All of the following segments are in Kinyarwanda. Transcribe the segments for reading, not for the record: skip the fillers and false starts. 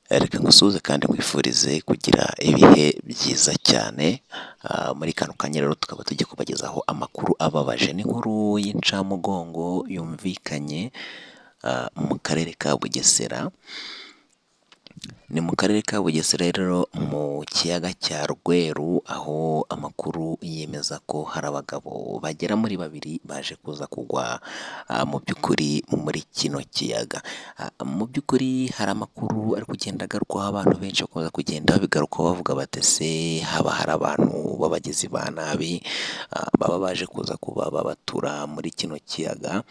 Reka ngusuhuze kandi nkwifurize kugira ibihe byiza cyane, muri kano kanya rero tukaba tugiye kubagezaho amakuru ababaje n'inkuru y'incamugongo yumvikanye mu karere ka Bugesera. Ni mu karere ka Bugesera rero mu kiyaga cya Rweru, aho amakuru yemeza ko hari abagabo bagera muri babiri baje kuza kugwa mu by'ukuri muri kino kiyaga. Mu by'ukuri hari amakuru ari kugenda agarukwaho, abantu benshi bakomeza kugenda babigarukaho bavuga bati ese haba hari abantu b'abagizi ba nabi baba baje kuza kuba babatura muri kino kiyaga.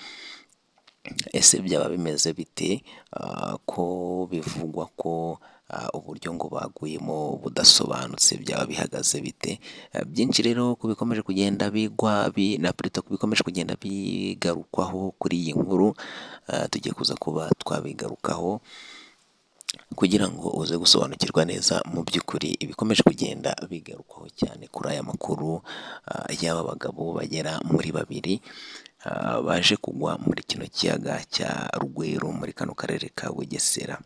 Ese byaba bimeze bite? Ko bivugwa ko uburyo ngo baguyemo budasobanutse, byaba bihagaze bite? Byinshi rero ku bikomeje kugenda bigwa na Pluto ku bikomeje kugenda bigarukwaho kuri iyi nkuru, tugiye kuza kuba twabigarukaho kugira ngo uze gusobanukirwa neza mu by'ukuri ibikomeje kugenda bigarukwaho cyane kuri aya makuru y'aba bagabo bagera muri babiri baje kugwa muri kino kiyaga cya Rweru muri kano karere ka Bugesera.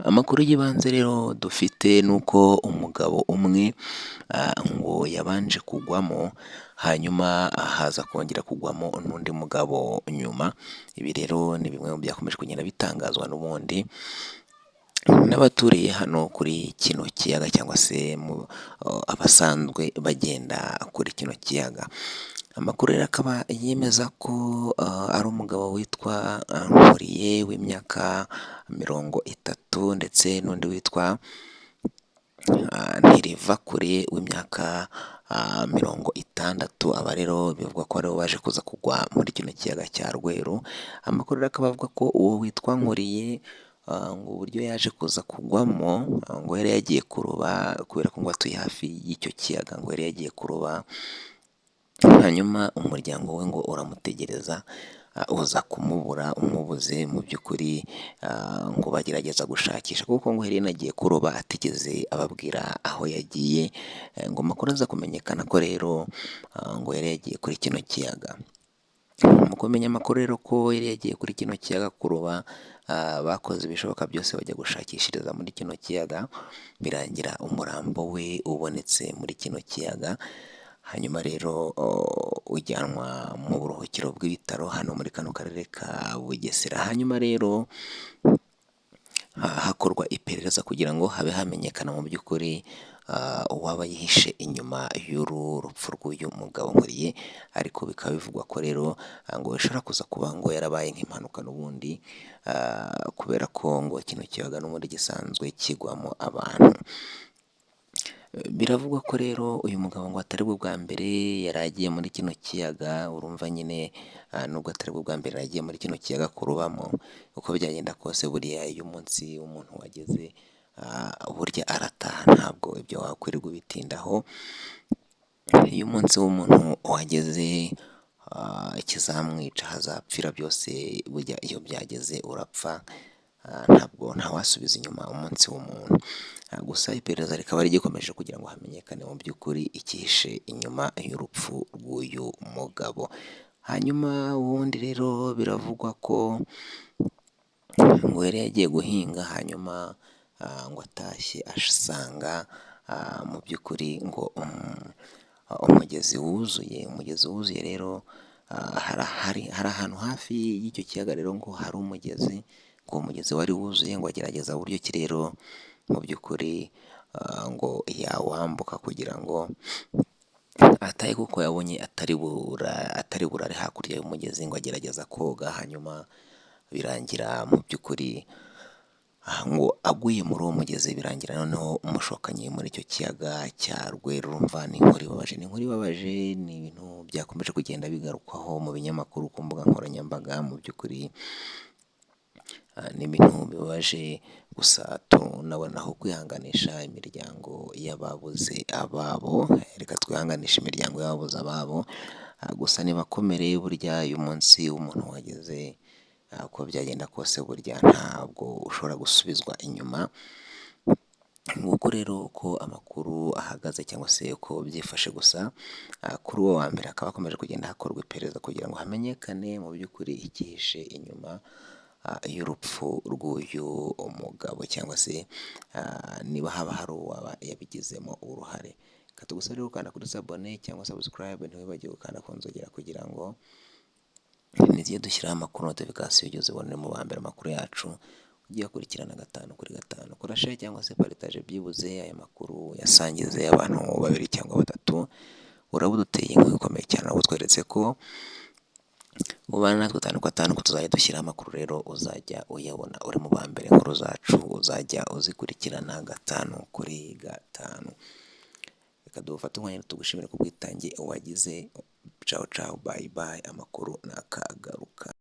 Amakuru y'ibanze rero dufite ni uko umugabo umwe ngo yabanje kugwamo, hanyuma haza kongera kugwamo n'undi mugabo nyuma. Ibi rero ni bimwe mu byakomeje kugenda bitangazwa n'ubundi n'abaturiye hano kuri kino kiyaga, cyangwa se abasanzwe bagenda kuri kino kiyaga. Amakuru rero akaba yemeza ko ari umugabo witwa Nkuriye w'imyaka 30, ndetse n'undi witwa Ntirivakure w'imyaka 60. Aba rero bivugwa ko aribo baje kuza kugwa muri kino kiyaga cya Rweru. Amakuru rero akaba avuga ko uwo witwa Nkuriye ngo uburyo yaje kuza kugwamo, ngo yari yagiye kuroba, kubera ko ngo atuye hafi y'icyo kiyaga, ngo yari yagiye kuroba, hanyuma umuryango we ngo uramutegereza uza kumubura. Umubuze mu by'ukuri ngo bagerageza gushakisha, kuko ngo yari yanagiye kuroba atigeze ababwira aho yagiye. Ngo amakuru aza kumenyekana ko rero ngo yari yagiye kuri kino kiyaga. Mu kumenya amakuru rero ko yari yagiye kuri kino kiyaga kuroba, bakoze ibishoboka byose bajya gushakishiriza muri kino kiyaga, birangira umurambo we ubonetse muri kino kiyaga. Hanyuma rero ujyanwa mu buruhukiro bw'ibitaro hano muri kano karere ka Bugesera. Hanyuma rero hakorwa iperereza kugira ngo habe hamenyekana mu by'ukuri uwaba yihishe inyuma y'uru rupfu rw'uyu mugabo Nkuriye. Ariko bikaba bivugwa ko rero ngo bishobora kuza kuba ngo yarabaye nk'impanuka n'ubundi, kubera ko ngo kino kiyaga n'ubundi gisanzwe kigwamo abantu. Biravugwa ko rero uyu mugabo ngo atari bwo bwa mbere yari agiye muri kino kiyaga. Urumva nyine nubwo atari bwo bwa mbere yari agiye muri kino kiyaga kurobamo, uko byagenda kose buriya iyo umunsi w'umuntu wageze burya arataha, ntabwo ibyo wakwirirwa ubitindaho. Iyo umunsi w'umuntu wageze ikizamwica hazapfira byose, burya iyo byageze urapfa, ntabwo ntawasubiza inyuma umunsi w'umuntu. Gusa iperereza rikaba rigikomeje kugira ngo hamenyekane mu by'ukuri icyihishe inyuma y'urupfu rw'uyu mugabo. Hanyuma ubundi rero biravugwa ko ngo yari yagiye guhinga, hanyuma ngo atashye asanga mu by'ukuri ngo umugezi wuzuye rero. Hari ahantu hafi y'icyo kiyaga rero ngo hari umugezi, ngo uwo mugezi wari wuzuye, ngo agerageza uburyo ki rero mu by'ukuri ngo yawambuka kugira ngo atahe, kuko yabonye atari burare hakurya y'umugezi, ngo agerageza koga. Hanyuma birangira mu by'ukuri ngo aguye muri uwo mugezi, birangira noneho umushokanye muri icyo kiyaga cya Rweru. Urumva ni inkuru ibabaje, ni ibintu byakomeje kugenda bigarukwaho mu binyamakuru, ku mbuga nkoranyambaga. Mu by'ukuri ni ibintu bibabaje, gusa tunabonaho kwihanganisha imiryango y'ababuze ababo. Reka twihanganishe imiryango y'ababuze ababo, gusa nibakomere, burya uyu munsi w'umuntu wageze, uko byagenda kose burya ntabwo ushobora gusubizwa inyuma. Nguko rero uko amakuru ahagaze, cyangwa se uko byifashe. Gusa kuri uwo wa mbere hakaba hakomeje kugenda hakorwa iperereza kugira ngo hamenyekane mu by'ukuri icyihishe inyuma y'urupfu rw'uyu mugabo, cyangwa se niba haba hari uwaba yabigizemo uruhare. Reka tugusabire gukanda kuri sabone cyangwa subscribe, ntiwibagirwe gukanda ku nzogera kugira ngo nizige dushyiraho amakuru notification ujye uzibonera mu ba mbere amakuru yacu ugiye akurikirana 5/5. Kora share cyangwa se partage byibuze aya makuru yasangize abantu 2 cyangwa 3, uraba uduteye inkunga ikomeye cyane, abo tweretse ko ubana natwe 5/5 ko tuzajya dushyira amakuru, rero uzajya uyabona uri mu ba mbere, inkuru zacu uzajya uzikurikirana 5/5. Reka dufate umwanya tugushimire ku bwitange wagize. Ciao ciao, bye bye, amakuru nakagaruka.